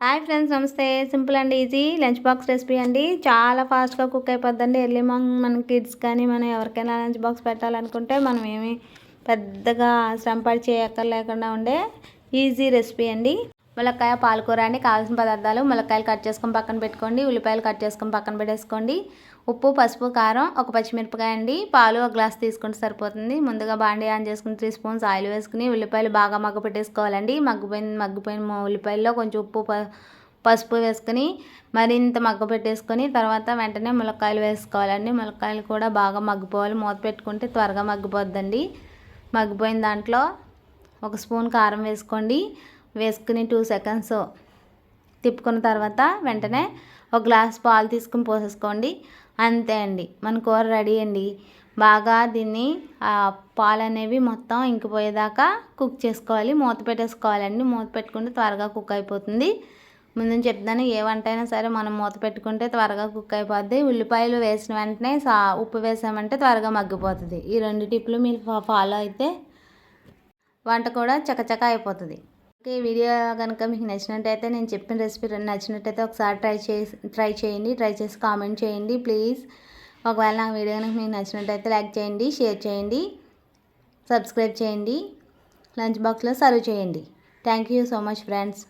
Hi friends, నమస్తే. Simple and easy lunch box recipe అండి. చాలా ఫాస్ట్గా కుక్ అయిపోద్దండి. ఎర్లీ మార్నింగ్ మన కిడ్స్ కానీ మనం ఎవరికైనా లంచ్ బాక్స్ పెట్టాలనుకుంటే మనం ఏమి పెద్దగా శ్రమపడి చేయక్కర్లేకుండా ఉండే ఈజీ రెసిపీ అండి. ములక్కాయ పాలకూర అండి. కావాల్సిన పదార్థాలు: ములక్కాయలు కట్ చేసుకొని పక్కన పెట్టుకోండి, ఉల్లిపాయలు కట్ చేసుకొని పక్కన పెట్టేసుకోండి, ఉప్పు, పసుపు, కారం, ఒక పచ్చిమిరపకాయ అండి, పాలు ఒక గ్లాస్ తీసుకుంటే సరిపోతుంది. ముందుగా బాండీ ఆన్ చేసుకుని 3 స్పూన్స్ ఆయిల్ వేసుకుని ఉల్లిపాయలు బాగా మగ్గ పెట్టేసుకోవాలండి. మగ్గిపోయిన ఉల్లిపాయల్లో కొంచెం ఉప్పు, పసుపు వేసుకుని మరింత మగ్గ పెట్టేసుకొని తర్వాత వెంటనే ములక్కాయలు వేసుకోవాలండి. ములక్కాయలు కూడా బాగా మగ్గిపోవాలి. మూత పెట్టుకుంటే త్వరగా మగ్గిపోద్దండి. మగ్గిపోయిన దాంట్లో ఒక స్పూన్ కారం వేసుకోండి. వేసుకుని 2 సెకండ్స్ తిప్పుకున్న తర్వాత వెంటనే ఒక గ్లాస్ పాలు తీసుకుని పోసేసుకోండి. అంతే అండి, మన కూర రెడీ అండి. బాగా దీన్ని పాలు అనేవి మొత్తం ఇంకిపోయేదాకా కుక్ చేసుకోవాలి. మూత పెట్టేసుకోవాలండి. మూత పెట్టుకుంటే త్వరగా కుక్ అయిపోతుంది. ముందు చెప్తాను, ఏ వంట అయినా సరే మనం మూత పెట్టుకుంటే త్వరగా కుక్ అయిపోద్ది. ఉల్లిపాయలు వేసిన వెంటనే ఉప్పు వేసామంటే త్వరగా మగ్గిపోతుంది. ఈ 2 టిప్లు మీరు ఫాలో అయితే వంట కూడా చకచక అయిపోతుంది. ఈ వీడియో కనుక మీకు నచ్చినట్టయితే, నేను చెప్పిన రెసిపీ నచ్చినట్టయితే ఒకసారి ట్రై చేయండి. ట్రై చేసి కామెంట్ చేయండి ప్లీజ్. ఒకవేళ నా వీడియో కనుక మీకు నచ్చినట్టయితే లైక్ చేయండి, షేర్ చేయండి, సబ్స్క్రైబ్ చేయండి, లంచ్ బాక్స్లో సర్వ్ చేయండి. Thank you so much friends.